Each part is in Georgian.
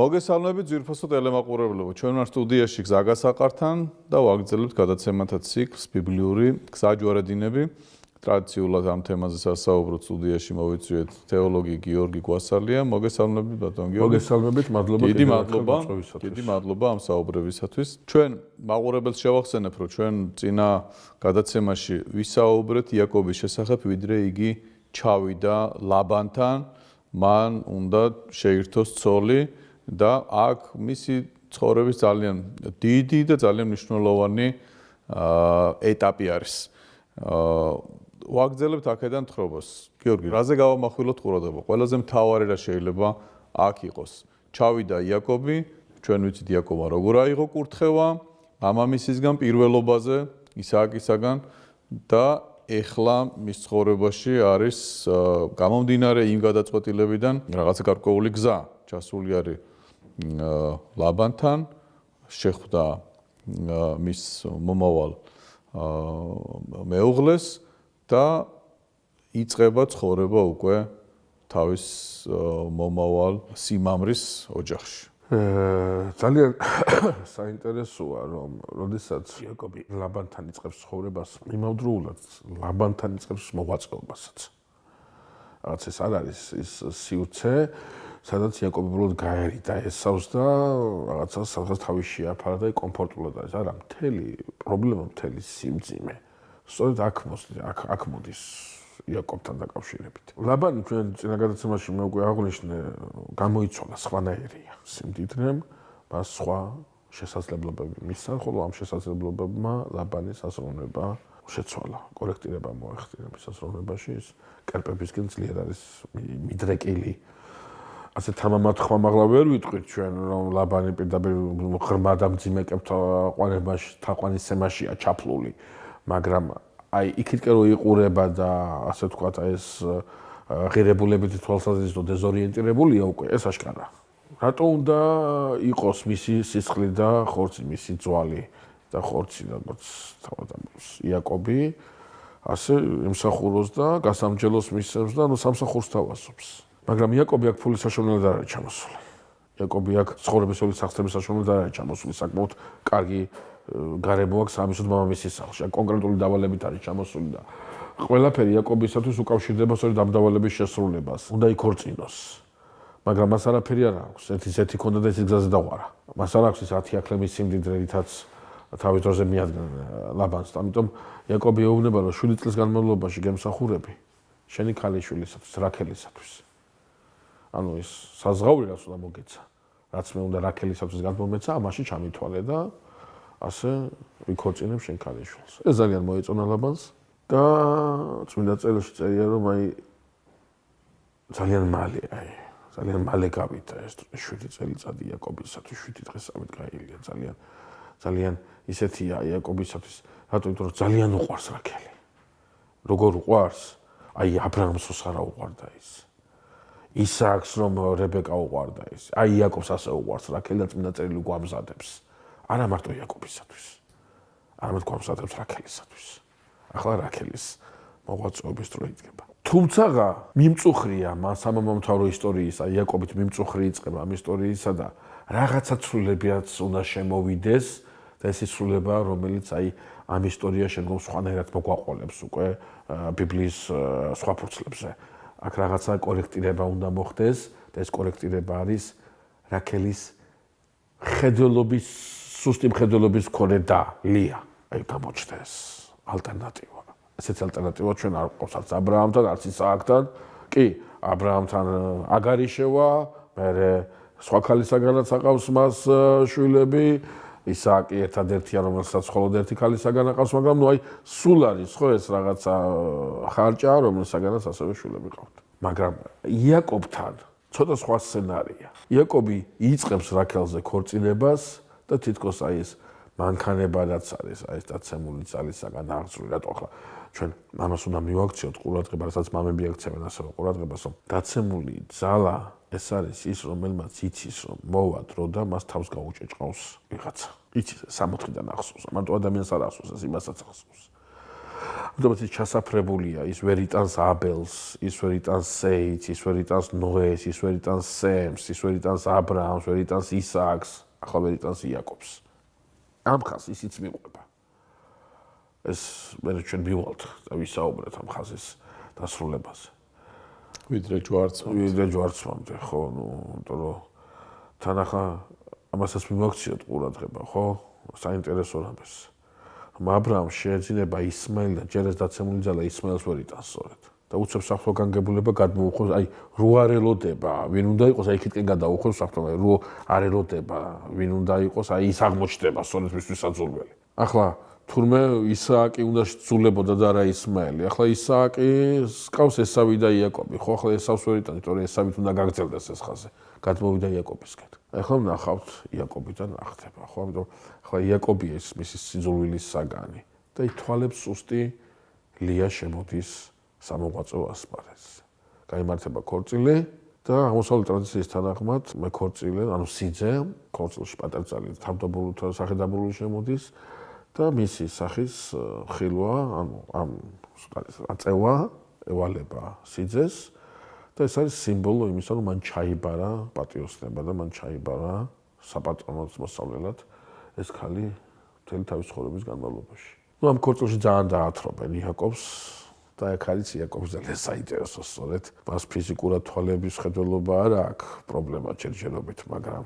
მოგესალმებით ძვირფასო ტელემაყურებლებო. ჩვენ ვართ სტუდიაში გზა გასაყართან და ვაგრძელებთ გადაცემათა ციკლს ბიბლიური გზაჯვარედინები. ტრადიციულად ამ თემაზე სასაუბროთ სტუდიაში მოვიწვიეთ თეოლოგი გიორგი კვასალია. მოგესალმებით ბატონ გიორგი. მოგესალმებით, მადლობა. დიდი მადლობა ამ საუბრებისათვის. ჩვენ მაყურებელს შევახსენებ, რომ ჩვენ წინა გადაცემაში ვისაუბრეთ იაკობის შესახებ, ვიდრე იგი ჩავიდა ლაბანთან, მან უნდა შეირთოს ცოლი და აქ მისი ცხოვრების ძალიან დიდი და ძალიან მნიშვნელოვანი ეტაპი არის. ვაგრძელებთ აქედან თხრობას. გიორგი, რაზე გავამახვილოთ ყურადღება? ყველაზე მთავარი რა შეიძლება აქ იყოს. ჩავიდა იაკობი, ჩვენ ვიცით იაკობა როგორ აიღო კურთხევა, მამამისისგან პირველობაზე, ისააკისაგან და ეხლა მის ცხოვრებაში არის გამომდინარე იმ გადაწყვეტილებიდან რაღაცა გარკვეული გზა ჩასული არის ლაბანთან, შეხვდა მის მომავალ მეუღლეს და იწყება ცხოვრება უკვე თავის მომავალ სიმამრის ოჯახში. ძალიან საინტერესოა, რომ როდესაც იაკობი ლაბანთან იწყებს ცხოვრებას, იმავდროულად ლაბანთან იწყებს მოღვაწეობასაც. რაღაც ეს არ არის ის სიუცე, სადაც იაკობი უბრალოდ გაერიდა ესავს და რაღაცა სადღაც თავის შეაფარა და კომფორტულად არის. არა, მთელი პრობლემა, მთელი სიმძიმე. სწორედ აქ მოდის იაკობთან დაკავშირებით. ლაბანი ჩვენ წინა გადაცემაში მე უკვე აღვნიშნე, გამოიცვალა სხვანაირია სიმდიდრემ, მას სხვა შესაძლებლობები მისცა, ხოლო ამ შესაძლებლობებმა ლაბანის აზროვნება შეცვალა, კორექტირება მოახდინა მის აზროვნებაში, ის კერპებისკენ ძლიერ არის მიდრეკილი. ასე თამამად ხმამაღლა ვერ ვიტყვით ჩვენ, რომ ლაბანი პირდაპირ ღრმა და მძიმე კებთაყვანებაში, თაყვანისცემაშია ჩაფლული, მაგრამ აი იქითკენ რო იყურება და ასე ვთქვათ, აი ეს ღირებულებითი თვალსაზრისით დეზორიენტირებულია უკვე, ეს აშკარა. რატო უნდა იყოს მისი სისხლი და ხორცი, მისი ძვალი და ხორცი, როგორც თავად იაკობი, ასე იმსახუროს და გასამჯელოს მისცემს და სამსახურს თავაზობს. მაგრამ იაკობი აქ ფულის საშუალებლად არ არის ჩამოსული. იაკობი აქ ცხოვრებისეული სახსრების საშუალებლად არ არის ჩამოსული, საკმაოდ კარგი გარემო აქვს სამისოდ მამამისის სახლში. აქ კონკრეტული დავალებით არის ჩამოსული და ყველაფერი იაკობისათვის უკავშირდება სწორედ ამ დავალების შესრულებას. უნდა იქორწინოს. მაგრამ მას არაფერი არ აქვს. ერთი ქონდა და ის გზაზე დაღვარა. მას არ აქვს ის 10 აქლემის სიმდიდრე, რითაც თავის დროზე მიადგა ლაბანს. ამიტომ იაკობი ეუბნება, რომ 7 წლის განმავლობაში გემსახურები შენი ქალიშვილისათვის, რაქელისათვის. ანუ ის საზღაური რაც უნდა მოგეცა, რაც მე უნდა რაქელისათვის გადმომეცა, ამაში ჩამითვალე და ასე ვიქორწინებ შენ ქალიშვილს. ეს ძალიან მოეწონა ლაბანს და წმინდა წერილში წერია, რომ აი ძალიან მალე გავიდა ეს 7 წელიწადი იაკობისათვის, 7 დღესამით გაიგია ძალიან ისეთია იაკობისათვის, რატომ იმიტომ რომ ძალიან უყვარს რაქელი. როგორ უყვარს? აი აბრაამს არ უყვარდა ის. ისააკს რომ რებეკა უყვარდა ის. აი იაკობს ასე უყვარს რაქელი და წმინდა წერილი გვამზადებს. არა მარტო იაკობისათვის. არამედ გვამზადებს რაქელისათვის. ახლა რაქელის მოღვაწეობის დრო იწყება. თუმცა მიმწუხრია მან სამომავლო ისტორიისა, იაკობით მიმწუხრი იწყება ამ ისტორიისა და რაღაცა ცვლილებაც უნდა შემოვიდეს და ეს ცვლილება, რომელიც აი ამ ისტორიაში შემდგომ სხვანაირად მოგვაყოლებს უკვე ბიბლიის სხვა ფურცლებზე. აქ რაღაცა კორექტირება უნდა მოხდეს და ეს კორექტირება არის რაქელის ხედველობის, სუსტი მხედველობის მქონე და ლია. აი გამოჩნდეს ალტერნატივა. ესეც ალტერნატივა ჩვენ არ გვყავს არც აბრაამთან, არც ისააკთან. კი, აბრაამთან აგარი შევა, მერე სხვა ქალისაგანაც აყავს მას შვილები, ისააკი ერთადერთია, რომელსაც მხოლოდ ერთი ქალისაგან აყავს, მაგრამ ნუ აი სულ არის ხო ეს რაღაცა ხარჭა, რომელსაგანაც ასევე შვილები ყავთ. მაგრამ იაკობთან ცოტა სხვა სცენარია. იაკობი იწყებს რაქელზე ქორწინებას და თითქოს აი ეს მანქანებადაც არის აი ეს დაცემული ძალისაგან აღწვი, რატო ახლა ჩვენ ამას უნდა მივაქციოთ ყურადღება, რასაც მამები აქცევენ ასევე ყურადღებას, რომ დაცემული ძალა ეს არის ის, რომელმაც იცის, რომ მოვა დრო და მას თავს გაუჭეჭყავს ვიღაცა. იცის 60-დან ახსოვს, მარტო ადამიანს არ ახსოვს, იმასაც ახსოვს. ამიტომაც ის ჩასაფრებულია, ის ვერ იტანს აბელს, ის ვერ იტანს სეითს, ის ვერ იტანს ნოეს, ის ვერ იტანს სემს, ის ვერ იტანს აბრაამს, ვერ იტანს ისააკს, ახლა ვერ იტანს იაკობს. ამ ხაზს ისიც მიყვება. ეს მე ჩვენ მივალთ და ვისაუბრეთ ამ ხაზის დასრულებაზე. ვიდრე ჯვარცმამდე, ხო, იმიტომ რომ თან ახლა ამასაც მიმოაქციოთ ყურადღება, ხო? საინტერესო რამეს. აბრაამ შეეძინება ისმაილი და ჯერ ეს დაცემული ძალა ისმაილს ვერ იტანს სწორედ. და უცებ საფრთხო განგებულება გადმოუხოს, აი რო არ ელოდება, ვინ უნდა იყოს, აი იქითკენ გადაუხოს საფრთხო, რო არ ელოდება, ვინ უნდა იყოს, აი ის აღმოჩნდება სწორედ მისთვის საძულველი. ახლა თურმე ისააკი უნდა შეძულებოდა და არა ისმაილი. ახლა ისააკი სკავს ესავი და იაკობი, ხო, ახლა ესავს ვერ იტანს, იმიტომ რომ ესავით უნდა გაგრძელდეს ეს ხაზი. გადმოვიდა იაკობისკენ. ახლა ვნახავთ იაკობიდან ახდება, ხო, ამიტომ ახლა იაკობი ეს მისი სიძულვილის საგანი და ითვალებს სუსტი ლია შემოდის სამოღვაწეო ასპარეზზე. გაიმართება ქორწილი და აღმოსავლეთ ტრადიციის თანახმად მე ქორწილი, ანუ სიძე, ქორწილში პატარძალი თავდაბურული სახედაბურული შემოდის და მისი სახის ხილვა, ანუ ამ აწევა ევალება სიძეს და ეს არის სიმბოლო იმისა, რომ მან ჩაიბარა პატიოსნება და მან ჩაიბარა საპატრონოს მოსავლელად ეს ქალი მთელი თავის ცხოვრების განმავლობაში. ნუ ამ ქორწილში ძალიან დაათრობენ იაკობს და აქ არის იაკობს ძალიან საინტერესო სწორედ. მას ფიზიკურად თვალების ხედველობა არ აქვს პრობლემა ჯერჯერობით, მაგრამ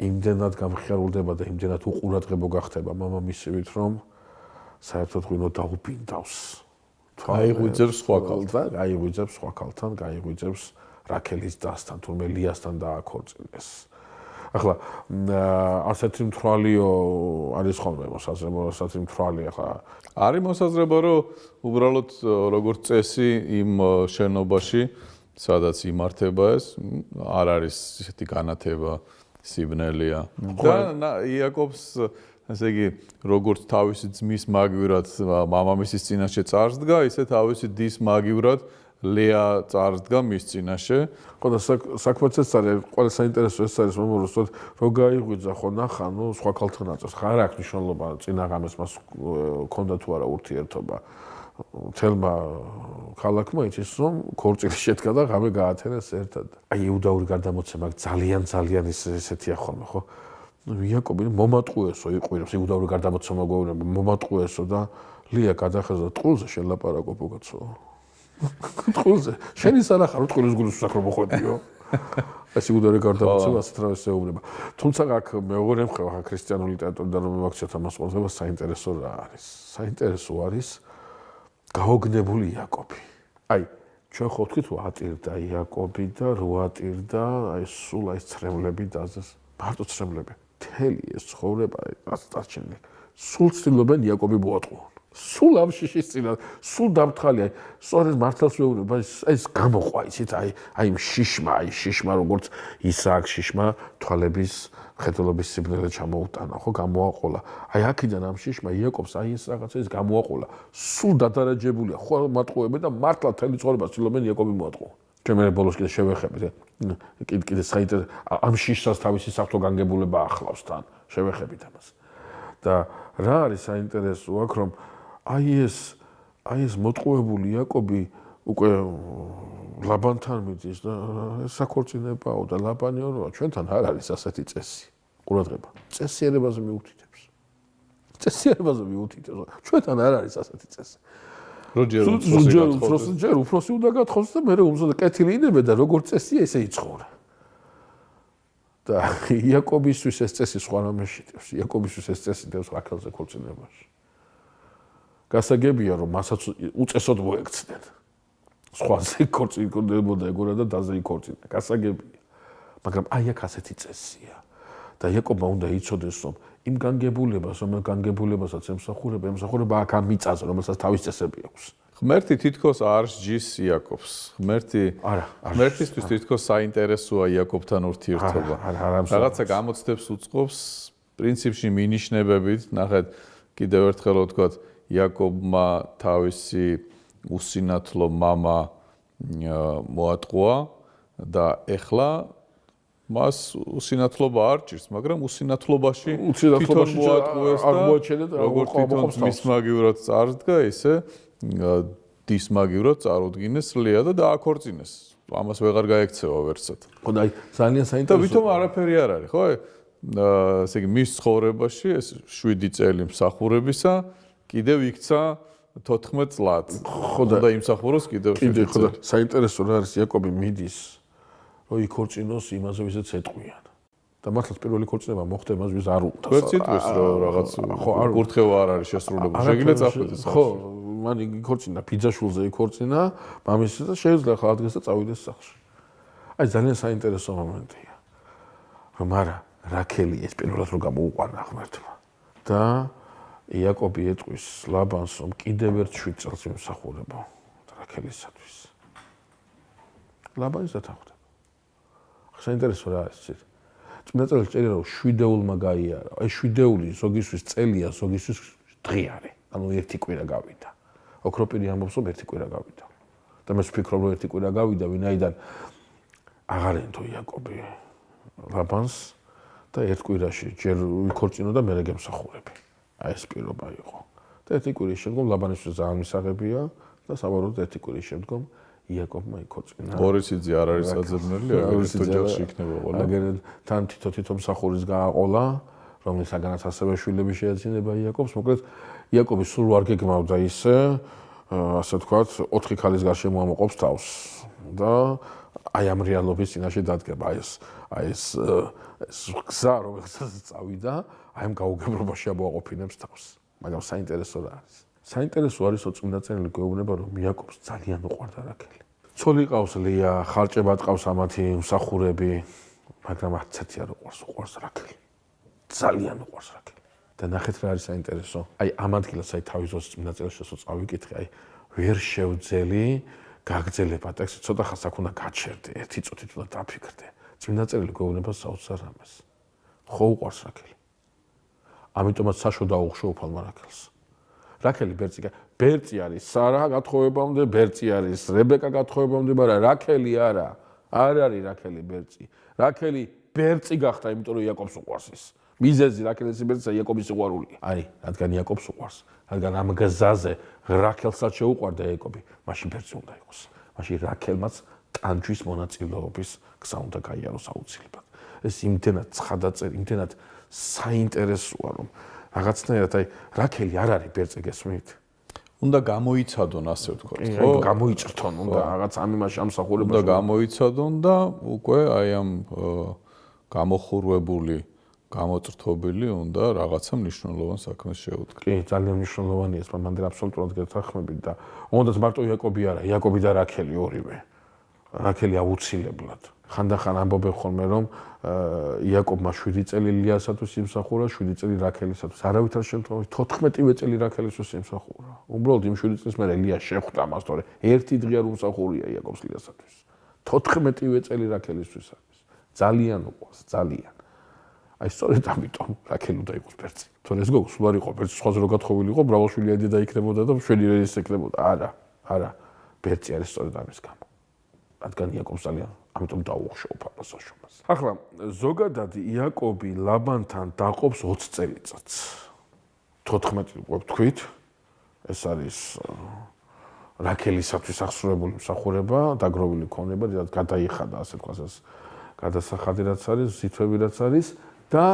იმდენად გამხიარულდება და იმდენად უყურადღებო გახდება მამამისივით, რომ საერთოდ ღვინო დაუბინდავს. გაიღვიძებს სხვა ქალთან, გაიღვიძებს სხვა ქალთან, გაიღვიძებს რაქელის დასთან, თურმე ლიასთან დააქორწინეს. ახლა ასეთი მთვალიო არის ხოლმე მოსაზრება, ასეთი მთვალი ახლა არის მოსაზრება, რომ უბრალოდ როგორც წესი იმ შენობაში, სადაც იმართება ეს, არ არის ისეთი განათება, სიბნელია. და იაკობს ესე იგი, როგორც თავისი ძმის მაგივრად მამამისის წინაშე წარსდგა, ისე თავისი დის მაგივრად ლეა წარსდგა მის წინაშე. ხო და საქმეც ეს არის, ყველა საინტერესო ეს არის, რომ რო გაიღვიძა ხო ნახა, ნუ სხვა ქალთან აწევს. არ აქვს მნიშვნელობა წინაღამეს მას ქონდა თუ არა ურთიერთობა. თელმა ქალაქმა იცის, რომ ქორწილი შედგა და ღამე გაათენეს ერთად. აი იუდაური გარდამოცემა ძალიან ესეთია ხოლმე, ხო? იაკობი მომატყუესო იყვირებს იუდაური გარდამოცემა გვეუბნება მომატყუესო და ლია გადახეზა ტყულზე შელაპარაკო ბოგაცო. ტყულზე შენი სანახა რო ტყულის გულის საკრო მოხვედიო. ეს იუდაური გარდამოცემა ასეთ რამეს ეუბნება. თუმცა აქ მეორე მხრივ ახლა ქრისტიანული ლიტერატურიდან რომ მივაქციოთ ამას ყურადღება საინტერესო რა არის. საინტერესო არის გაოგნებული იაკობი. აი ჩვენ ხო ვთქვით რომ ატირდა იაკობი და რო ატირდა აი სულ აი ცრემლები დაზეს. მარტო ცრემლები. მთელი ეს ცხოვრება რაც დარჩენილი. სულ ცდილობენ იაკობი მოატყუონ. სულ ამ შიშის წინა, სულ დამთხალია. სწორედ მართლაც ვეუბნება, ეს გამოყვა იცით, აი შიშმა როგორც ისააკ შიშმა თვალების ხედელობის სიბნელე ჩამოუტანა, ხო, გამოაყოლა. აი აქედან ამ შიშმა იაკობს აი ეს რაღაცა ის გამოაყოლა. სულ დადარაჯებულია, ხო, მატყუებენ და მართლა მთელი ცხოვრება ცდილობენ იაკობი მოატყუონ. ჩვენ მე ბოლოს კიდე შევეხებით. კიდე საინტერესო ამ შიშსაც თავისი საფრთხო განგებულება ახლავს თან. შევეხებით ამას. და რა არის საინტერესო აქ რომ აი ეს მოტყუებული იაკობი უკვე ლაბანთან მიდის და საქორწინებაო და ლაბანიო რა ჩვენთან არ არის ასეთი წესი. ყურადღება. წესიერებაზე მიუთითებს. ჩვენთან არ არის ასეთი წესი. ჯერ უფროსი უნდა გათხოვს და მე უმზადა კეთილი ინებე და როგორც წესია ესე იცხოვრა. და იაკობისთვის ეს წესი სხვა რამეში დევს. იაკობისთვის ეს წესი დევს რაქელზე ქორწინებაში. გასაგებია რომ მასაც უწესოდ მოექცნენ. სხვაზე ქორწინებოდა ეგორა და დაზე იქორწინა. გასაგებია. მაგრამ აი აქ ასეთი წესია. და იაკობმა უნდა იცოდეს რომ იმ განგებულებასაც ემსახურება აქ ამ მიწაზე, რომელსაც თავის წესები აქვს. ღმერთი თითქოს არ სჯის იაკობს. ღმერთისთვის თითქოს საინტერესოა იაკობთან ურთიერთობა. რაღაცა გამოცდებს უწყობს, პრინციპში მინიშნებებით, ნახეთ, კიდევ ერთხელ ვთქვათ, იაკობმა თავისი უსინათლო მამა მოატყუა და ეხლა მას უსინათლობა არ ჭირს, მაგრამ usინათლობაში თვითონ მოატყუეს და როგორც თვითონ მისმაგივრად წარდგა, ისე დისმაგივრად წარუდგინეს სლია და დააქორწინეს. ამას ვეღარ გაექცევა ვერსად. ხო და აი ძალიან და საინტერესო. ვითომ არაფერი არ არის, ხო? ესე იგი მის ცხოვრებაში ეს 7 წელი მსახურებისა კიდევ იქცა 14 წლად. ხო და იმსახუროს კიდევ 7 ხო და წელი. საინტერესო რა არის იაკობი მიდის რომ იქორწინოს იმაზე ვისაც ეტყვიან. და მართლაც პირველი ქორწინება მოხდა იმას ვის არ უნდა. ვერ ციტყვის რომ რაღაც კურთხევა არ არის შესრულებული. შეგიძლიათ წახვიდეს. ხო, მან იქორწინა ბიძაშვილზე იქორწინა, მამისა და შეეძლო ხა ადგეს და წავიდეს სახლში. აი ძალიან საინტერესო მომენტია. რომ არა რაქელი ეს პირველად რო გამოუყვანა ღმერთმა და იაკობი ეტყვის ლაბანს რომ კიდევ ერთ 7 წელს იმსახურებო რაქელისათვის. ლაბანის დათანხმდება. საინტერესო რა არის ეს? წმინდა წერილში წერია რომ 7-ეულმა გაიარა. აი 7-ეული ზოგისთვის წელია, ზოგისთვის დღე არის. ანუ ერთი კვირა გავიდა. ოქროპირი ამბობს რომ ერთი კვირა გავიდა. და მე ვფიქრობ რომ ერთი კვირა გავიდა, ვინაიდან აღარ ენთო იაკობი ლაბანს და ერთ კვირაში ჯერ იქორწინო და მერე გემსახურები. აი ეს პირობა იყო. და ერთი კვირის შემდგომ ლაბანისთვის ძალიან მისაღებია და საბოლოოდ ერთი კვირის შემდგომ იაკობმა იქორწინა. ორისიძე არ არის საძებნელი, აგერ ოჯახში იქნება ყველა. აგერ თან თითო მსახურის გააყოლა, რომლისაგანაც ასევე შვილები შეეძინება იაკობს. მოკლედ იაკობი სულ არ გეგმავდა ისე, ასე ვთქვათ, 4 ქალის გარშემო ამოყობს თავს და აი ამ რეალობის წინაშე დადგება. აი ეს გზა, რომელსაც წავიდა, აი ამ გაუგებრობაში ამოაყოფინებს თავს. მაგრამ საინტერესო რა არის? საინტერესო არის რომ წმინდა წერილი გვეუბნება რომ იაკობს ძალიან უყვარდა რაქელი. ცოლი ყავს ლია, ხარჭებად ყავს ამათი მსახურები, მაგრამ არცერთი არ უყვარს რაქელი. ძალიან უყვარს რაქელი. და ნახეთ რა არის საინტერესო. აი ამ ადგილას აი თავის დროს წმინდა წერილში წავიკითხე, აი ვერ შევძელი გაგძელება ტექსტი, ცოტა ხანს აქ უნდა გაჩერდე, ერთი წუთით უნდა დაფიქრდე. წმინდა წერილი გვეუბნება საოცარ რამეს. ხო უყვარს რაქელი. ამიტომაც საშო დაუხშო უფალმა რაქელს. რაქელი ბერწი არის სარა გათხოვებამდე, ბერწი არის რებეკა გათხოვებამდე, მაგრამ რაქელი არა. არ არის რაქელი ბერწი. რაქელი ბერწი გახდა, იმიტომ რომ იაკობს უყვარს ის. მიზეზი რაქელის ბერწია იაკობის სიყვარული. არის, რადგან იაკობს უყვარს, რადგან ამ გზაზე რაქელსაც შეუყვარდა იაკობი, მაშინ ბერწი უნდა იყოს. მაშინ რაქელმაც ტანჯვის მონაწილეობის გზა უნდა გაიაროს აუცილებლად. ეს იმდენად ცხადაწერი, იმდენად საინტერესოა, რომ რაღაცნაირად აი რაქელი არ არის ბერწი გესმით? უნდა გამოიცადონ, ასე ვთქვათ, ხო? გამოიჭრთონ, უნდა რაღაც ამ იმაში ამსახურებაში. უნდა გამოიცადონ და უკვე აი ამ გამოხურვებული, გამოწრთობილი უნდა რაღაცა მნიშვნელოვან საქმეს შეუდგა. კი, ძალიან მნიშვნელოვანია ეს, მანდ აბსოლუტურად გეთანხმებით და უნდაც მარტო იაკობი არა, იაკობი და რაქელი ორივე. რაქელი აუცილებლად. ხანდახან ამბობენ ხოლმე რომ იაკობმა 7 წელი ლიასათვის იმსახურა, 7 წელი რაქელისათვის. არავითარ შემთხვევაში 14 წელი რაქელისთვის იმსახურა. უბრალოდ იმ 7 წელს მერე ლია შეხვდა მას, თორე ერთი დღე არ უმსახურია იაკობს ლიასათვის. 14 წელი რაქელისთვის არის. ძალიან უყვარს, ძალიან. აი სწორედ ამიტომ რაქელი უნდა იყოს ბერწი. თორე ეს გოგო სულ არ იყო ბერწი, სხვაზე რო გათხოვილი იყო, მრავალშვილი აიდიდა იქნებოდა და მშვენი რეის ეკნებოდა. არა. ბერწი არის სწორედ ამის გამო. რადგან იაკობს ძალიან ამიტომ დაუხშო უფალმა საშომას. ახლა ზოგადად იაკობი ლაბანთან დაყობს 20 წელიწადს. 14 ვთქვით, ეს არის რაქელისათვის აღსრულებული მსახურება, დაგროვილი ქონება, რაც გადაიხადა, ასე ვთქვათ, ეს გადასახადი რაც არის, ზითვები რაც არის და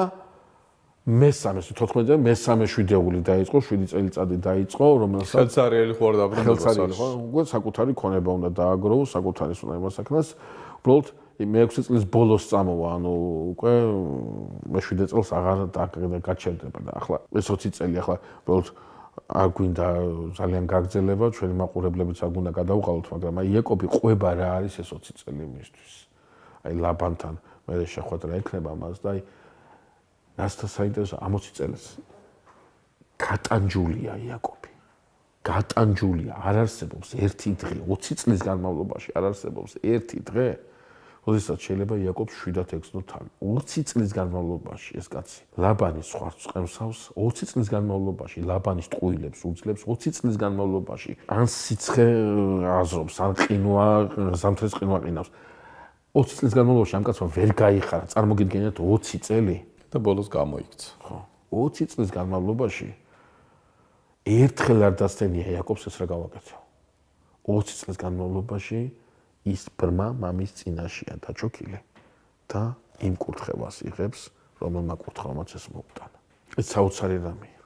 მესამე 14 მესამე 7-ეული დაიწყო, 7 წელიწადი დაიწყო, რომელსაც ხელსარიელი ხო არ დაბრუნდება. უკვე საკუთარი ქონება უნდა დააგროვოს, საკუთარის უნდა იმასაკნას. უბრალოდ მე-6 წლის ბოლოს წამოვა, ანუ უკვე მე-7 წელს აღარ გაჩერდება და ახლა ეს 20 წელი ახლა უბრალოდ არ გვინდა ძალიან გაგრძელება, ჩვენი მაყურებლებიც არ გვინდა გადავყალოთ, მაგრამ აი იაკობი ყვება რა არის ეს 20 წელი მისთვის. აი ლაბანთან მე შეხვედრა ექნება მას და აი რასთან საინტერესო ამ 20 წელს გატანჯულია იაკობი. გატანჯულია, არ არსებობს ერთი დღე 20 წლის განმავლობაში არ არსებობს ერთი დღე, როდესაც შეიძლება იაკობს 7-ად ეგზნო თავი. 20 წლის განმავლობაში ეს კაცი ლაბანის ხვარს ყემსავს, 20 წლის განმავლობაში ლაბანის ტყუილებს უძლებს, 20 წლის განმავლობაში ან სიცხე აზრობს, ან ყინვა, ზამთრის ყინვა ყინავს. 20 წლის განმავლობაში ამ კაცმა ვერ გაიხარა, წარმოგიდგენთ 20 წელი და ბოლოს გამოიქცა. ხო, 20 წლის განმავლობაში ერთხელ არ დასცენია იაკობს ეს რა გავაკეთე. 20 წლის განმავლობაში ის ბრმა მამის წინაშეა დაჩოქილი და იმ კურთხევას იღებს, რომელმა კურთხევამაც ეს მოუტანა. ეს საოცარი რამეა.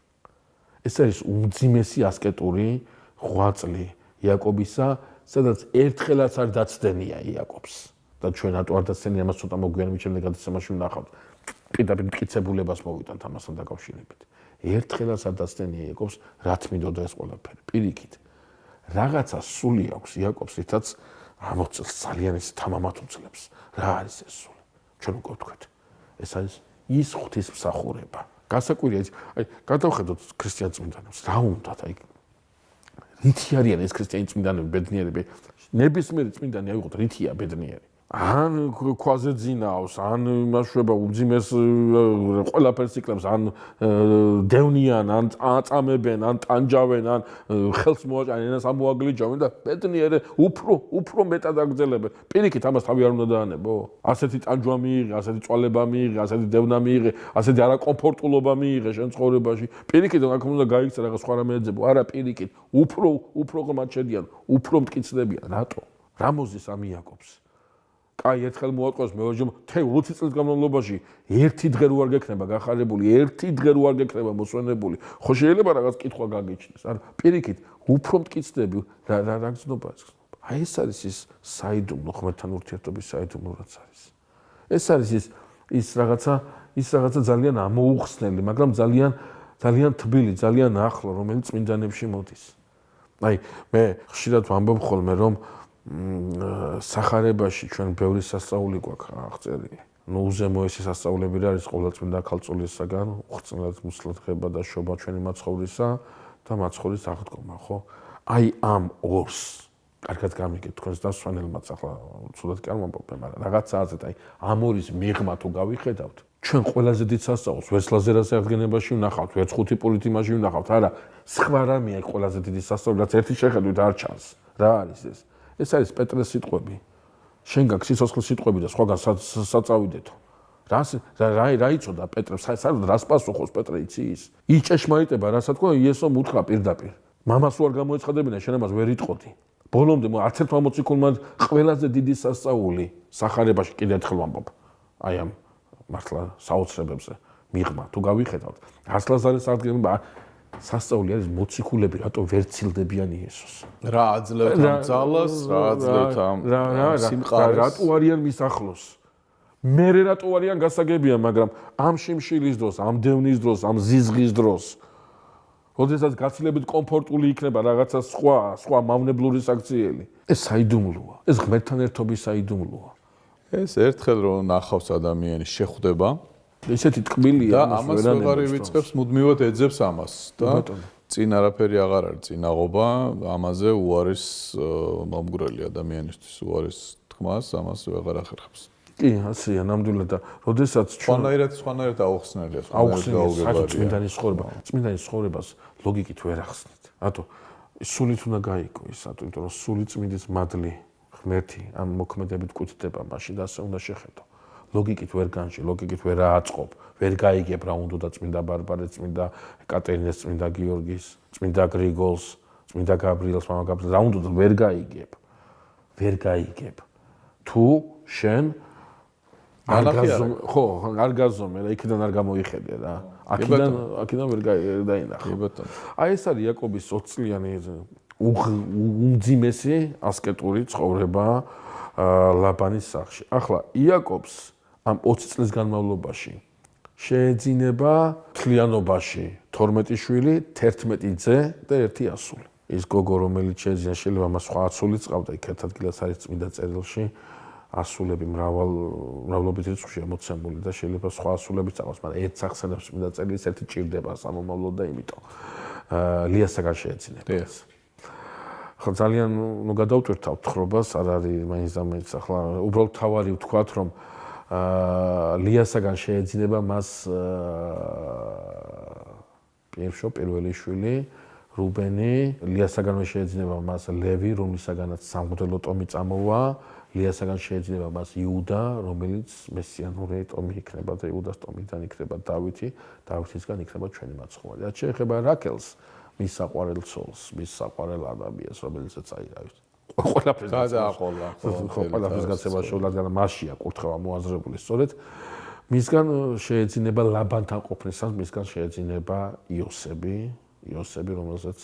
ეს არის უმძიმესი ასკეტური ღვაწლი იაკობისა, სადაც ერთხელაც არ დაცდენია იაკობს. და ჩვენ რატო არ დაცდენია, მას ცოტა მოგვიანებით შემდეგ გადაცემაში ვნახავთ. პირდაპირ მტკიცებულებას მოვიტანთ ამასთან დაკავშირებით. ერთხელაც არ დაცდენია იაკობს, რაც მინდოდა ეს ყველაფერი. პირიქით, რაღაცა სული აქვს იაკობს, რითაც ამოწელს ძალიან ის თამამად უძლებს. რა არის ეს სული? ჩვენ უკვე ვთქვით. ეს არის ის ღვთისმსახურება. გასაკვირია ის, აი, გადავხედოთ ქრისტიან წმინდანებს, რა უნდათ, აი, რითი არიან ეს ქრისტიანი წმინდანები, ბედნიერები? ნებისმიერი წმინდანი აიღოთ, რითია ბედნიერი? ან ქვაზე ძინავს, ან იმაშვება უმძიმეს ყველაფერს იკლებს, ან დევნიან, ან აწამებენ, ან ტანჯავენ, ან ხელს მოაჭრიან, ენას ამოაგლიჯავენ და ბედნიერი უფრო მეტად აგრძელებენ. პირიქით ამას თავი არ უნდა დაანებო? ასეთი ტანჯვა მიიღე, ასეთი წვალება მიიღე, ასეთი დევნა მიიღე, ასეთი არაკომფორტულობა მიიღე შენ ცხოვრებაში. პირიქით აქ უნდა გაიქცა რაღაც სხვა რამე ეძებო. არა, პირიქით, უფრო ღმად შედიან, უფრო მტკიცდებიან. რატო? რა მოზის ამ იაკობს? კაი, ერთხელ მოატყოს მეოჯომ 20 წლის განმავლობაში ერთი დღე რო არ გექნება გახარებული, ერთი დღე რო არ გექნება მოსვენებული. ხო შეიძლება რაღაც კითხვა გაგიჩნდეს. არა, პირიქით, უფრო მტკიცდები, რა გზნობაა ეს? აი ეს არის ის საიდუმლო, ღმერთთან ურთიერთობის საიდუმლო რაც არის. ეს არის ის რაღაცა ძალიან ამოუხსნელი, მაგრამ ძალიან თბილი, ძალიან ახლო, რომელიც წმინდანებში მოდის. აი, მე ხშირად ვამბობ ხოლმე, რომ სახარებაში ჩვენ ბევრი სასწაული გვაქვს აღწერილი. ნუ უზემო ეს სასწაულები რა არის ყოვლადწმინდა ქალწულისაგან, უხრწნელად მუსლად ღება და შობა ჩვენი მაცხოვრისა და მაცხოვრის აღდგომა, ხო? აი ამ ორს კარგად გამიგეთ თქვენს დასვენელმაც ახლა ცუდად კი არ მომბობ, მაგრამ რაღაცა აზრით, აი ამ ორის მიღმა თუ გავიხედავთ, ჩვენ ყველაზე დიდ სასწაულს ვერც ლაზერას აღდგენებაში ვნახავთ, ვერც ხუთი პულით იმაში ვნახავთ, არა, სხვა რამეა ყველაზე დიდი სასწაული, რაც ერთი შეხედვით არ ჩანს. რა არის ეს? ეს არის პეტრეს სიტყვები. შენ გაქვს სიცოცხლის სიტყვები და სხვაგან საწავიდეთო. რა იცოდა პეტრე? საერთოდ რას პასუხობს პეტრე იცის? ის ჭეშმარიტება, რასაც თქვა იესომ უთხრა პირდაპირ. მამას უარ გამოეცხადებინა, შენ ამას ვერ იტყოდი. ბოლომდე არც ერთმა მოციქულმა ყველაზე დიდი სასწაული სახარებაში კიდევ ერთხელ ვამბობ. აი ამ მართლა საოცრებებზე მიღმა თუ გავიხედავთ. ასლაზარეს აღდგენება სასწაული არის მოციქულები რატო ვერ ცილდებიან იესოს. რა აძლევთ ამ ძალას, რა აძლევთ ამ სიმყარეს. რატო არიან მის ახლოს? მერე რატო არიან გასაგებიან, მაგრამ ამ შიმშილის დროს, ამ დევნის დროს, ამ ზიზღის დროს, როდესაც გაცილებით კომფორტული იქნება რაღაცა სხვა მავნებლური საქციელი. ეს საიდუმლოა. ეს ღმერთთან ერთობის საიდუმლოა. ეს ერთხელ რომ ნახავს ადამიანი შეხვდება ესეთი ტკბილია და ამას ვეღარ ივიწყებს, მუდმივად ეძებს ამას და წინ არაფერი აღარ არის, წინაღობა ამაზე უარის მომგვრელი ადამიანისთვის უარის თქმას ამას ვეღარ ახერხებს. კი, ასეა ნამდვილად და როდესაც სხვანაირად აუხსნელია, წმინდანის ცხოვრება. წმინდანის ცხოვრებას ლოგიკით ვერ ახსნით. რატო? სულით უნდა გაიგო ის, რატო? იმიტომ რომ სული წმინდის მადლი ღმერთი ამ მოქმედებით კუთდება, მაშინ და ასე უნდა შეხედო. ლოგიკით ვერ განში, ლოგიკით ვერ ააწყობ, ვერ გაიგებ რა უნდა და წმინდა ბარბარეს, წმინდა ეკატერინეს, წმინდა გიორგის, წმინდა გრიგოლს, წმინდა გაბრიელს, მამა გაბრიელს, რა უნდა და ვერ გაიგებ. ვერ გაიგებ. თუ შენ არ გაზომე რა, იქიდან არ გამოიხედე რა. აქედან ვერ დაინახე. აი ეს არის იაკობის 20 წლიანი უმძიმესი ასკეტური ცხოვრება ლაბანის სახლში. ახლა იაკობს ამ 20 წლის განმავლობაში შეეძინება თლიანობაში 12 შვილი, 11 ძე და 1 ასული. ის გოგო რომელიც შეეძინა შეიძლება მას სხვა ასულიც ყავდა, იქ ერთ ადგილას არის წმინდა წერილში ასულები მრავლობით რიცხვია მოცემული და შეიძლება სხვა ასულებიც აღოს, მაგრამ ერთ სახსენებს წმინდა წერილის ერთი ჭირდება სამომავლოდ და იმიტომ ლიასაგან შეეძინება. ხო ძალიან გადავტვირთავ თხრობას, არ არის მაინც და მაინც ახლა უბრალოდ თავარი ვთქვათ რომ ლიასაგან შეეძინება მას პირველი შვილი, რუბენი, ლიასაგანვე შეეძინება მას ლევი, რომლისაგანაც სამღვდელო ტომი წამოვა, ლიასაგან შეეძინება მას იუდა, რომელიც მესიანური ტომი იქნება და იუდას ტომიდან იქნება დავითი, დავითისგან იქნება ჩვენი მაცხოვარი. რაც შეეხება რაკელს, მის საყვარელ ცოლს, მის საყვარელ ადამიანს, რომელიცაც ყველაფერს გადააყოლა. ყველაფერს გაცემა შეუძლია, მასშია კურთხევა მოაზრებული სწორედ. მისგან შეეძინება ლაბანთან ყოფნისას, მისგან შეეძინება იოსები, რომელსაც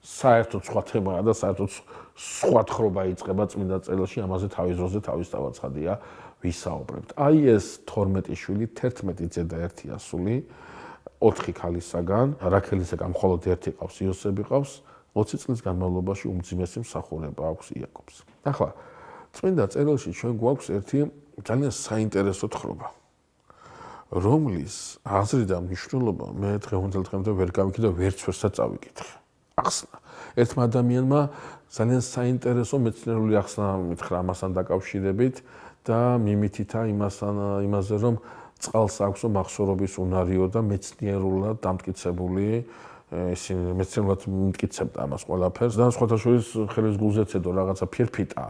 საერთოდ სხვა თემაა და საერთოდ სხვა თხრობა იწყება წმინდა წერილში, ამაზე თავის დროზე თავის დავაცხადია ვისაუბრებთ. აი ეს 12 შვილი, 11 ძე და 1 ასული, 4 ქალისაგან, რაქელისაგან მხოლოდ 1 ყავს, იოსები ყავს, 20 წლის განმავლობაში უმძიმესი მსახურება აქვს იაკობს. ახლა წმინდა წერილში ჩვენ გვაქვს ერთი ძალიან საინტერესო თხრობა, რომლის აზრი და მნიშვნელობა მე დღევანდელ დღემდე ვერ გავიქი და ვერც ვერსა წავიკითხე. ახსნა. ერთმა ადამიანმა ძალიან საინტერესო მეცნიერული ახსნა მითხრა ამასთან დაკავშირებით და მიმითითა იმაზე, რომ წყალს აქვს მახსოვრობის უნარიო და მეცნიერულად დამტკიცებული ისინი მეცნიერულად მტკიცებდა ამას ყველაფერს და სხვათა შორის ხელის გულზე ცედო რაღაცა ფირფიტა,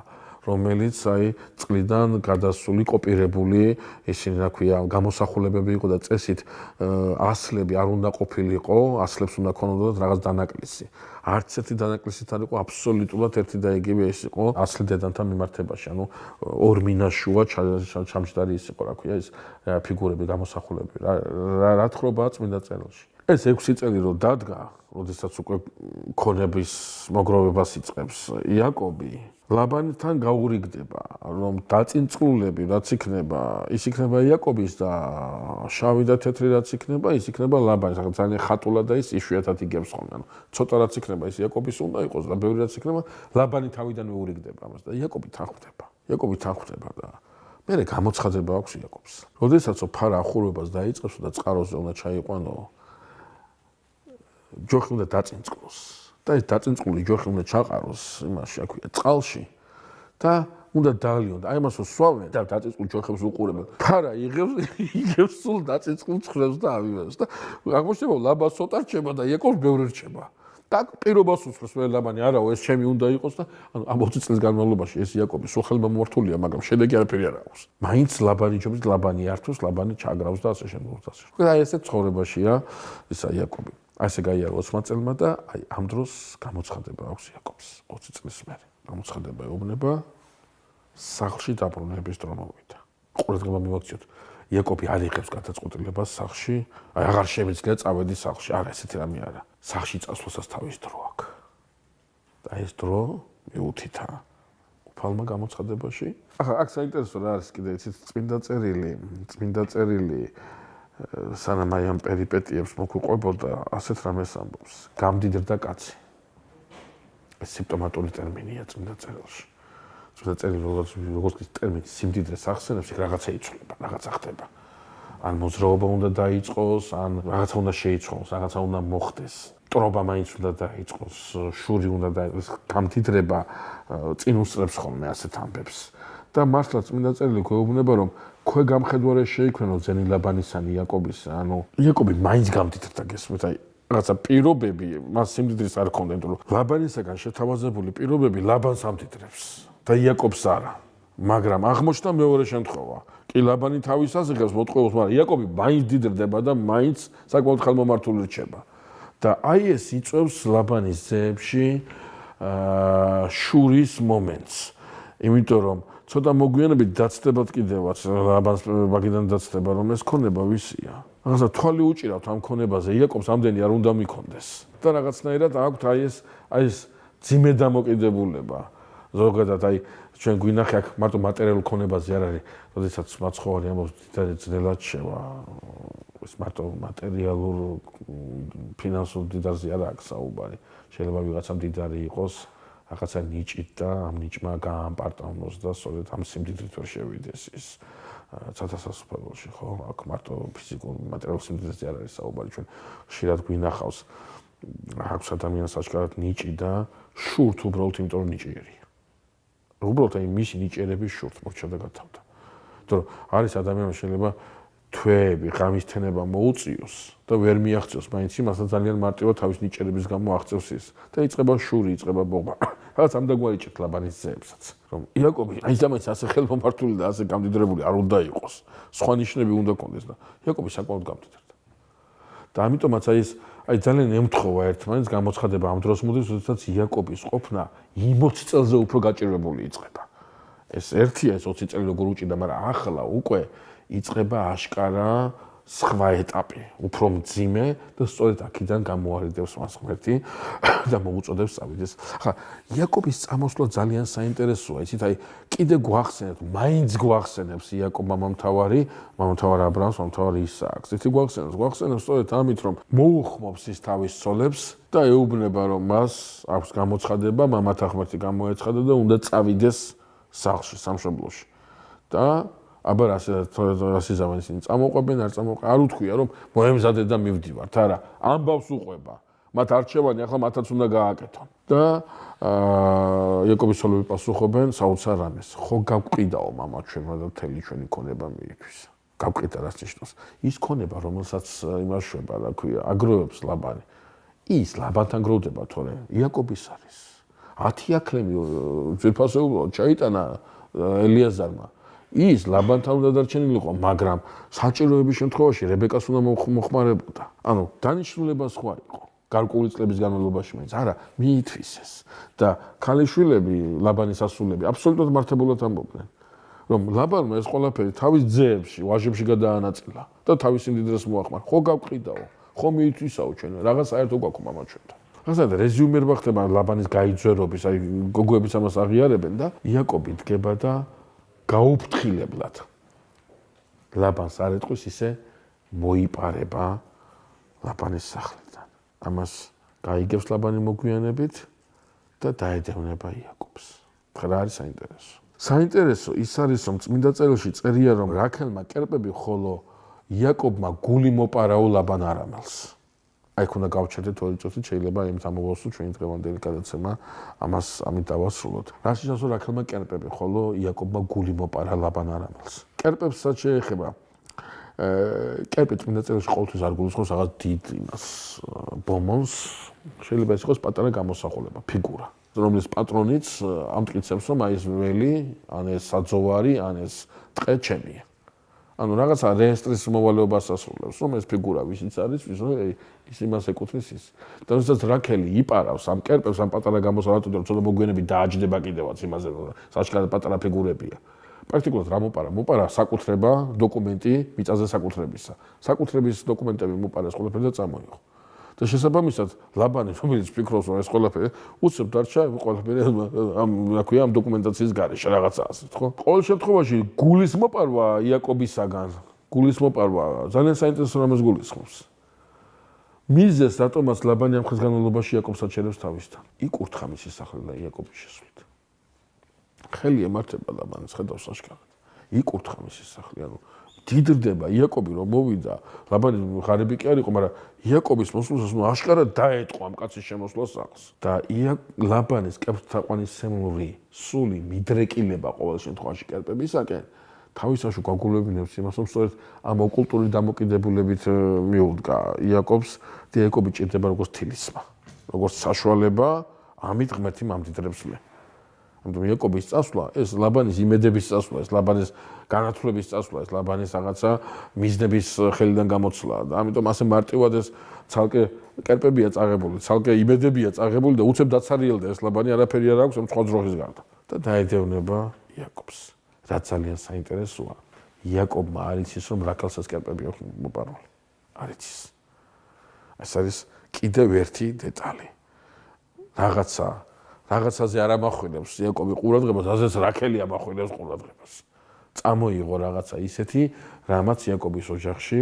რომელიც აი წყლიდან გადასული კოპირებული ისინი რა ქვია გამოსახულებები იყო და წესით ასლები არ უნდა ყოფილიყო, ასლებს უნდა ქონოდათ რაღაც დანაკლისი. არც ერთი დანაკლისით არ იყო აბსოლუტურად ერთი და იგივე ის იყო ასლი დედანთან მიმართებაში, ანუ ორ მინაშუა ჩამჯდარი ის იყო რა ქვია ის ფიგურები გამოსახულები რა თხრობაა წმინდა წერილში. ეს 6 წელი რო დადგა, როდესაც უკვე ქონების მოგროვებას იწყებს იაკობი, ლაბანთან გაურიგდება, რომ დაწინწყლულები რაც იქნება, ის იქნება იაკობის და შავი და თეთრი რაც იქნება, ის იქნება ლაბანის. ძალიან ხატულად და ის იშვიათად იგებს ხოლმე. ანუ ცოტა რაც იქნება, ის იაკობის უნდა იყოს და ბევრი რაც იქნება, ლაბანი თავიდანვე ურიგდება ამას და იაკობი თანხმდება და მერე გამოცხადება აქვს იაკობს. როდესაც ფარა ახურვებას დაიწყებს და წყაროზე უნდა ჩაიყვანო, ჯოხი უნდა დაწინწყლოს და ეს დაწინწყული ჯოხი უნდა ჩაყაროს იმაში, რა ქვია, წყალში და უნდა დაალიონ და აი ამას სვავენ და დაწინწყულ ჯოხებს უყურებენ. ფარა იღებს სულ დაწინწყულ ცხრებს და ავივებს და აღმოჩნდება ლაბა ცოტა რჩება და იაკობს ბევრი რჩება. და პირობას უსწრებს მე ლაბანი, არაო ეს ჩემი უნდა იყოს და ანუ ამ 20 წლის განმავლობაში ეს იაკობი სულხელმა მომართულია, მაგრამ შედეგი არაფერი არ აქვს. მაინც ლაბანი ჯობს, ლაბანი ართვს, ლაბანი ჩაგრავს და ასე შემდეგ და ასე. აი ესე ცხოვრებაშია ისა იაკობი. ასე გაიარა 20 წელმა და აი ამ დროს გამოცხადება აქვს იაკობს 20 წლის მერე. გამოცხადება ეუბნება სახლში დაბრუნების დრო მოვიდა. ყურადღება მივაქციოთ. იაკობი არ იღებს გადაწყვეტილებას სახლში, აი აღარ შემიძლია წავედი სახლში. არა, ესეთი რამე არა. სახლში წასვლასაც თავის დრო აქვს. და ეს დრო მიუთითა უფალმა გამოცხადებაში. ახლა აქ საინტერესო რა არის კიდე იცით წმინდა წერილი სანამ აი ამ პერიპეტიებს მოგვიყვებოდა, ასეთ რამეს ამბობს. გამდიდრდა კაცი. ეს სიმპტომატური ტერმინია წმინდა წერილში. წმინდა წერილი როგორც ის ტერმინი სიმდიდრეს ახსენებს, იქ რაღაცა იცვლება, რაღაცა ხდება. ან მოძრაობა უნდა დაიწყოს, ან რაღაცა უნდა შეიცვალოს, რაღაცა უნდა მოხდეს. ტრობა მაინც უნდა დაიწყოს, შური უნდა დაიწყოს, გამდიდრება წინ უსწრებს ხოლმე ასეთ ამბებს. და მართლა წმინდა წერილი გვეუბნება, რომ ქვეგამხედვარე შეიქმნო ძენი ლაბანისანი იაკობის, ანუ იაკობი მაინც გამდიდრდა გესმით, აი რაღაცა პირობები მას სიმდიდრის არ ქონდა, იმიტომ რომ ლაბანისაგან შეთავაზებული პირობები ლაბანს ამდიდრებს და იაკობს არა. მაგრამ აღმოჩნდა მეორე შემთხვევა. კი ლაბანი თავის აზრებს მოტყუებს, მაგრამ იაკობი მაინც დიდრდება და მაინც საკმაოდ ხელმომართული რჩება. და აი ეს იწვევს ლაბანის ძეებში შურის მომენტს. იმიტომ რომ ცოტა მოგვიანებით დაცდებათ კიდევაც ლაბანს მაგიდან დაცდება, რომ ეს ქონება ვისია. რაღაცა თვალი უჭირავთ ამ ქონებაზე, იაკობს ამდენი არ უნდა მიქონდეს. და რაღაცნაირად აქვთ აი ეს ძიმე დამოკიდებულება. ზოგადად აი ჩვენ გვინახე აქ მარტო მატერიალურ ქონებაზე არ არის, როდესაც მაცხოვარი ამბობს დიდარი ძნელად შევა. ეს მარტო მატერიალურ ფინანსურ დიდარზე არ აქვს საუბარი. შეიძლება ვიღაცა მდიდარი იყოს, რაღაცა ნიჭით და ამ ნიჭმა გაამპარტავნოს და სწორედ ამ სიმდიდრით ვერ შევიდეს ის ცათასასუფეველში, ხო? აქ მარტო ფიზიკურ მატერიალურ სიმდიდრეზე არ არის საუბარი. ჩვენ ხშირად გვინახავს აქვს ადამიანს აჩქარად ნიჭი და შურთ უბრალოდ იმიტომ რომ ნიჭიერია. უბრალოდ აი მისი ნიჭიერების შურთ მორჩა და გათავდა. იმიტომ რომ არის ადამიანს შეიძლება თვეები, ღამის თენება მოუწიოს და ვერ მიაღწევს მაინც იმასაც ძალიან მარტივად თავის ნიჭერების გამო აღწევს ის და იწყება შური, იწყება ბოღმა. რაღაც ამდაგვარი ჭირთ ლაბანის ძეებსაც, რომ იაკობი აი ზამაინც ასე ხელმომართული და ასე გამდიდრებული არ უნდა იყოს. სხვა ნიშნები უნდა კონდეს და იაკობი საკმაოდ გამდიდრდა. და ამიტომაც აი ძალიან ემთხოვა ერთმანეთს გამოცხადება ამ დროს მოდის, როდესაც იაკობის ყოფნა 60 წელზე უფრო გაჭირვებული იწყება. ეს ერთია ეს 20 წელი როგორ უჭირდა, მაგრამ ახლა უკვე იწყება აშკარა სხვა ეტაპი, უფრო მძიმე და სწორედ აქედან გამოარიდებს მას ღმერთი და მოუწოდებს წავიდეს. ხა, იაკობის წამოსვლა ძალიან საინტერესოა, იცით, აი კიდე გვახსენებთ, მაინც გვახსენებს იაკობმა მამთავარ აბრაამს, მამთავარ ისააკს. იცით, გვახსენებს სწორედ ამით, რომ მოუხმობს ის თავის ცოლებს და ეუბნება, რომ მას აქვს გამოცხადება, მამათა ღმერთი გამოეცხადა და უნდა წავიდეს სახლში, სამშობლოში. და აბა რასი ზამანის წამოყვებენ, არ წამოყვებენ, არ უთქვია რომ მოემზადე და მივდივართ, არა, ამბავს უყვება. მათ არჩევანი ახლა მათაც უნდა გააკეთონ. და იაკობის ცოლები პასუხობენ საოცარ რამეს. ხო გავყიდაო მამა ჩვენმა და მთელი ჩვენი ქონება მიიქვის. გავყიდა რაც ნიშნავს. ის ქონება, რომელსაც იმას შვება, რა ქვია, აგროვებს ლაბანი. ის ლაბანთან გროვდება თორე იაკობის არის. 10 აქლემი ძვირფასეულოდ ჩაიტანა ელიაზარმა. ის ლაბანთან უნდა დარჩენილიყო, მაგრამ საჭიროების შემთხვევაში რებეკას უნდა მოხმარებოდა. ანუ დანიშნულება სხვა იყო. გარკვეული წლების განმავლობაში მაინც არა, მიითვისეს და ქალიშვილები, ლაბანის ასულები აბსოლუტურად მართებულად ამბობდნენ, რომ ლაბანმა ეს ყველაფერი თავის ძეებში, ვაჟებში გადაანაწილა და თავის იმდიდრეს მოახმარ. ხო გავყიდაო, ხო მიითვისაო ჩვენ, რაღაც საერთო გვაქვს მამა ჩვენთან. ახლა რეზიუმირება ხდება ლაბანის გაიძვერობის, აი გოგოებიც ამას აღიარებენ და იაკობი დგება და გაუფრთხილებლად ლაბანს არ ეტყვის, ისე მოიპარება ლაბანის სახლიდან. ამას გაიგებს ლაბანი მოგვიანებით და დაედევნება იაკობს. რა არის საინტერესო? საინტერესო ის არის, რომ წმინდა წერილში წერია, რომ რაქელმა კერპები, ხოლო იაკობმა გული მოპარაო ლაბან არამელს. აი ხუნა გავჩერდეთ ორი წუთი, შეიძლება იმით ამოვასწროთ ჩვენი დღევანდელი გადაცემა, ამით დავასრულოთ. რას ნიშნავს რომ რაქელმა კერპები, ხოლო იაკობმა გული მოპარა ლაბან არამელს. კერპებსაც შეეხება კერპი წმინდა წერილში ყოველთვის არ გულისხმობს რაღაც დიდ იმას, ბომონს, შეიძლება ეს იყოს პატარა გამოსახულება, ფიგურა, რომლის პატრონიც ამტკიცებს, რომ აი ეს ველი, ან ეს საძოვარი, ან ეს ტყე ჩემია. ანუ რაღაცა რეესტრის მოვალეობას ასრულებს, რომ ეს ფიგურა ვისიც არის, ის იმას ეკუთვნის ის. და როდესაც რაქელი იპარავს ამ კერპებს, ამ პატარა გამოსახულებას, რომ ცოტა მოგვიანები დააჯდება კიდევაც იმაზე, რომ საშკარად პატარა ფიგურებია. პრაქტიკულად რა მოპარა? მოპარა საკუთრება, დოკუმენტი მიწაზე საკუთრებისა. საკუთრების დოკუმენტები მოპარა ეს ყველაფერი და წამოიღო. და შესაბამისად, ლაბანი, რომელიც ფიქრობს, რომ ეს ყველაფერი უცებ დარჩა, ყველაფერი ამ დოკუმენტაციის გარეშე რაღაცა ასეთ, ხო? ყოველ შემთხვევაში, გულის მოპარვა იაკობისაგან, გულის მოპარვა ძალიან საინტერესო რამეს გულისხმობს. მიზეს, რატომაც ლაბანი ამ ხნის განმავლობაში იაკობს აჩერებს თავისთან. იკურთხა მისი სახლი და იაკობის შესვლით. ხელი ემართება ლაბანის ხედავს აშკარად. იკურთხა მისი სახლი, ანუ დიდრდება იაკობი რომ მოვიდა, ლაბანი ღარიბი კი არ იყო, მაგრამ იაკობის მოსვლას აშკარად დაეტყვა ამ კაცის შემოსვლას სახლს. და ლაბანის კერპთაყვანისმცემლური სული მიდრეკილება ყოველ შემთხვევაში კერპებისაკენ თავისაში გვაგულებინებს იმას, რომ სწორედ ამ ოკულტური დამოკიდებულებით მიუდგა იაკობს და იაკობი ჭირდება როგორც თილისმა, როგორც საშუალება, ამით ღმერთი მამდიდრებს მე. ამიტომ იაკობის წასვლა, ეს ლაბანის იმედების წასვლა, ეს ლაბანის განათვლების წასვლა, ეს ლაბანის რაღაცა მიზნების ხელიდან გამოცვლა და ამიტომ ასე მარტივად ეს ცალკე კერპებია წაღებული, ცალკე იმედებია წაღებული და უცებ დაცარიელდა ეს ლაბანი არაფერი არ აქვს ამ სხვა ძროხის გარდა. და დაედევნება იაკობს. რაც ძალიან საინტერესოა, იაკობმა არ იცის, რომ რაქელსაც კერპები აქვს მოპარული. არ იცის. ეს არის კიდევ ერთი დეტალი. რაღაცაზე არ ამახვილებს იაკობი ყურადღებას, ასეც რაქელი ამახვილებს ყურადღებას. წამოიღო რაღაცა ისეთი, რამაც იაკობის ოჯახში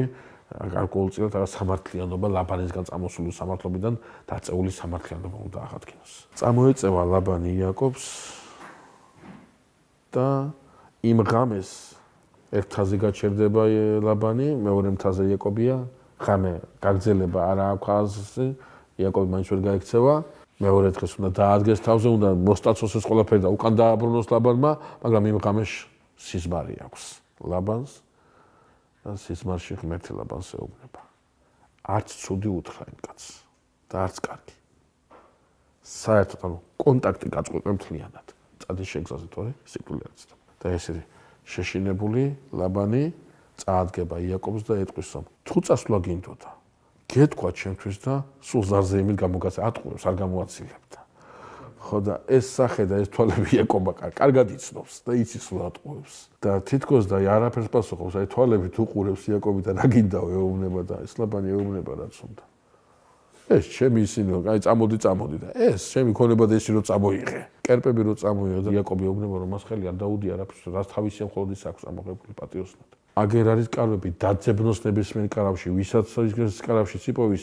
გარკვეულწილად რაღაც სამართლიანობა ლაბანისგან წამოსული სამართლობიდან დაწეული სამართლიანობა უნდა აღადგინოს. წამოეწევა ლაბანი იაკობს და იმ ღამეს ერთ მთაზე გაჩერდება ლაბანი, მეორე მთაზე იაკობია, ღამე გაგრძელება არა აქვს, იაკობი მაინც ვერ გაიქცევა. მეორე დღეს უნდა დაადგეს თავზე, უნდა მოსტაცოს ეს ყველაფერი და უკან დააბრუნოს ლაბანმა, მაგრამ იმ ღამეს სიზმარი აქვს ლაბანს და სიზმარში ღმერთი ლაბანს ეუბნება. არც ცუდი უთხრა იმ კაცს და არც კარგი. საერთოდ ანუ კონტაქტი გაწყვეტა მთლიანად. წადი შეგზაზე თორე სიკვდილიანიც და ესე შეშინებული ლაბანი წაადგება იაკობს და ეტყვის რომ თუ წასვლა გინდოდა გეთქვა ჩემთვის და სულ ზარზე იმით გამოგაცა ატყუებს არ გამოაცილებდა. ხო და ეს სახე და ეს თვალები იაკობა კარგად იცნობს და იცის რომ ატყუებს და თითქოს და არაფერს პასუხობს აი თვალებით უყურებს იაკობი და რა გინდაო ეუბნება და ეს ლაბანი ეუბნება რაც უნდა. ეს ჩემი ისინი აი წამოდი და ეს ჩემი ქონება და ისინი რომ წამოიღე. კერპები რომ წამოიღე და იაკობი ეუბნება რომ მას ხელი არ დაუდი არაფერს რაც თავისი მხოლოდ ის აქვს ამოღებული პატიოსნად. აგერ არის კარვები დაძებნოს ნებისმიერ კარავში, ვისაც ის კარავში ციპოვის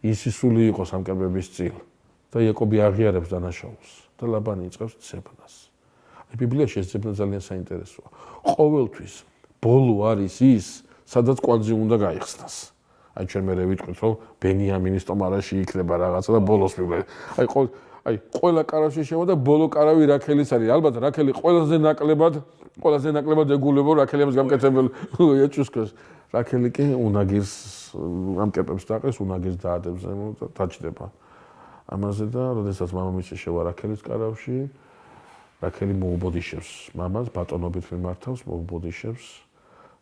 ისისული იყოს ამ კარვების წილ და იაკობი აღიარებს დანაშაულს და ლაბანი იწყებს ძებნას. აი ბიბლიაში ეს ძებნა ძალიან საინტერესოა. ყოველთვის ბოლო არის ის, სადაც კვანძი უნდა გაიხსნას. აი ჩვენ მე ვიტყვით რომ ბენიამინის ტომარაში იქნება რაღაცა და ბოლოს მივლა. აი ყველა კარავში შევა და ბოლო კარავი რაქელის არის. ალბათ რაქელი ყველაზე ნაკლებად ეგულებო რაქელი ამის გამკეთებელი ეჭვსკოს. რაქელი კი უნაგირს ამ კერპებს დაყრის, უნაგირს დაადებს და დაჭდება. ამაზე და როდესაც მამამისი შევა რაქელის კარავში, რაქელი მოუბოდიშებს მამას, ბატონობით მიმართავს, მოუბოდიშებს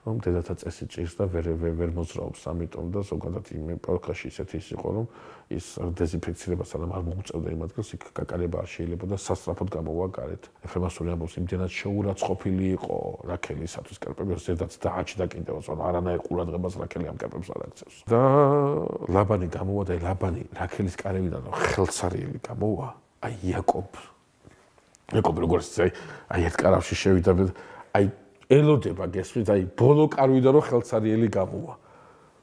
რომ დედათა წესი ჭირს და ვერ მოძრაობს, ამიტომ და ზოგადად იმ ეპოქაში ისეთი იყო რომ ის დეზინფექცირება სანამ არ მოუწევდა იმ ადგილს, იქ კაკალება არ შეიძლება და სასწრაფოდ გამოვა გარეთ. ეფრემასური ამბობს, იმდენად შეურაცხყოფილი იყო რაქელისათვის კერპები, რომ ზედაც დააჭდა კიდევაც, რომ არანაირ ყურადღებას რაქელი ამ კერპებს არ აქცევს. და ლაბანი გამოვა და ლაბანი რაქელის კარევიდან ხელსარიელი გამოვა, აი იაკობი როგორც აი ერთ კარავში შევიდა, აი ელოდება გესმით, აი ბოლო კარვიდან რომ ხელსარიელი გამოვა.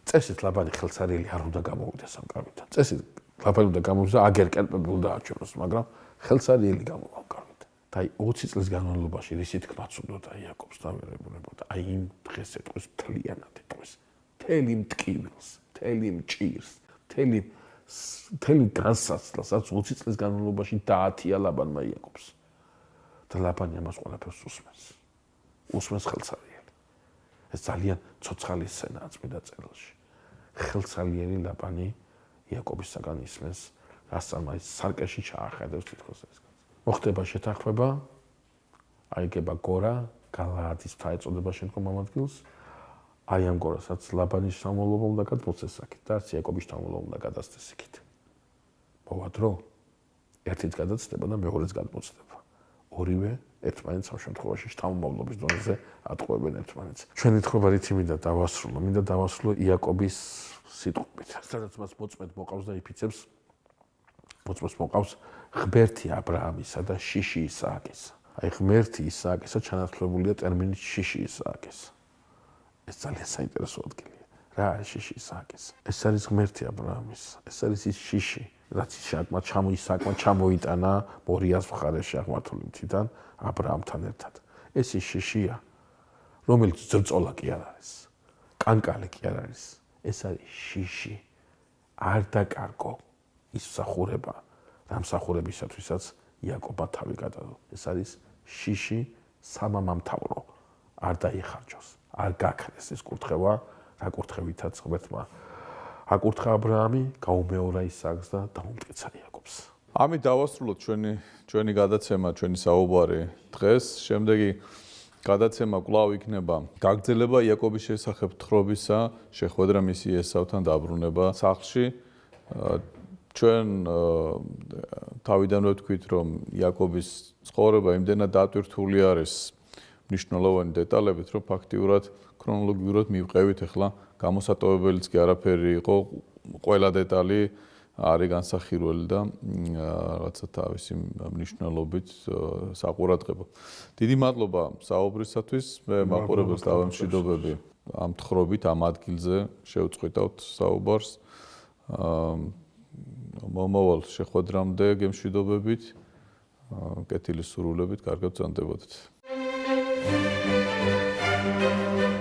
წესით ლაბანი ხელსარიელი არ უნდა გამოვიდეს ამ კარვიდან. წესით ლაბანი უნდა გამოვიდეს, აგერ კერპები უნდა აჩვენოს, მაგრამ ხელსარიელი გამოვა ამ კარვიდან. და აი 20 წლის განმავლობაში რისი თქმაც უნდა იაკობს დავერებუნებოდა. აი იმ დღეს ეტყვის მთლიანად ეტყვის. თელი მტკივილს, თელი მჭირს, თელი განსაცდელსაც 20 წლის განმავლობაში დაათია ლაბანმა იაკობს. და ლაბანი ამას ყველაფერს უსმენს ხელსარიელი. ეს ძალიან ცოცხალი სცენაა წმინდა წერილში. ხელსარიელი ლაბანი იაკობისაგან ისმენს, რასაც ის სარკეში ჩაახედავს თითქოს ეს კაცი. მოხდება შეთანხმება, აიგება გორა, გალაადის მთა ეწოდება შემდგომ ამ ადგილს. აი ამ გორასაც ლაბანის სამომავლობა უნდა გადმოცეს აქეთ და არც იაკობის სამომავლობა უნდა გადასცეს იქით. მოვა დრო, ერთიც გადაცდება და მეორეც გადმოცდება. ორივე ერთმანეთს ამ შემთხვევაში შთამომავლობის დონეზე ატყუებენ ერთმანეთს. ჩვენი თხრობა რითი მინდა დავასრულო იაკობის სიტყვებით. სადაც მას მოწმედ მოყავს და იფიცებს მოწმეს მოყავს ღმერთი ა ブラ ამისა და შიში ისააკისა. აი ღმერთი ისააკისა ჩანაცვლებულია ტერმინით შიში ისააკისა. ეს ძალიან საინტერესო ადგილია. რა არის შიში ისააკისა? ეს არის ღმერთი ა ブラ ამისა. ეს არის ის შიში რაც ისააკმა ჩამოიტანა მორიას მხარეში აღმართული მთიდან ა ブラ ამთან ერთად. ეს ის შიშია, რომელიც ძრწოლა კი არ არის, კანკალი კი არ არის. ეს არის შიში, არ დაკარგო ის მსახურება, რა მსახურებისათვისაც იაკობა თავი გადადო. ეს არის შიში სამამამთავრო, არ დაიხარჯოს, არ გაქრეს ეს კურთხევა, რა კურთხევითაც ღმერთმა აკურთხა ა ブラ ამი, გაუმეორა ისააკს და დაუმტკიცა იაკობს. ამით დავასრულოთ ჩვენი გადაცემა, ჩვენი საუბარი დღეს. შემდეგი გადაცემა კვლავ იქნება გაგრძელება იაკობის შესახებ თხრობისა, შეხვედრა მისი ესავთან დაბრუნება სახლში. ჩვენ თავიდანვე ვთქვით, რომ იაკობის ცხოვრება იმდენად დატვირთული არის მნიშვნელოვანი დეტალებით, რომ ფაქტიურად ქრონოლოგიურად მივყევით, ახლა გამოსატოვებელიც კი არაფერი იყო, ყველა დეტალი არის განსახილველი და რაღაცა თავისი მნიშვნელობით საყურადღებო. დიდი მადლობა საუბრისათვის. მე მაყურებელს დავემშვიდობები ამ თხრობით, ამ ადგილზე შევწყვიტავთ საუბარს. მომავალ შეხვედრამდე გემშვიდობებით, კეთილი სურვილებით, კარგად ბრძანდებოდეთ. Thank you.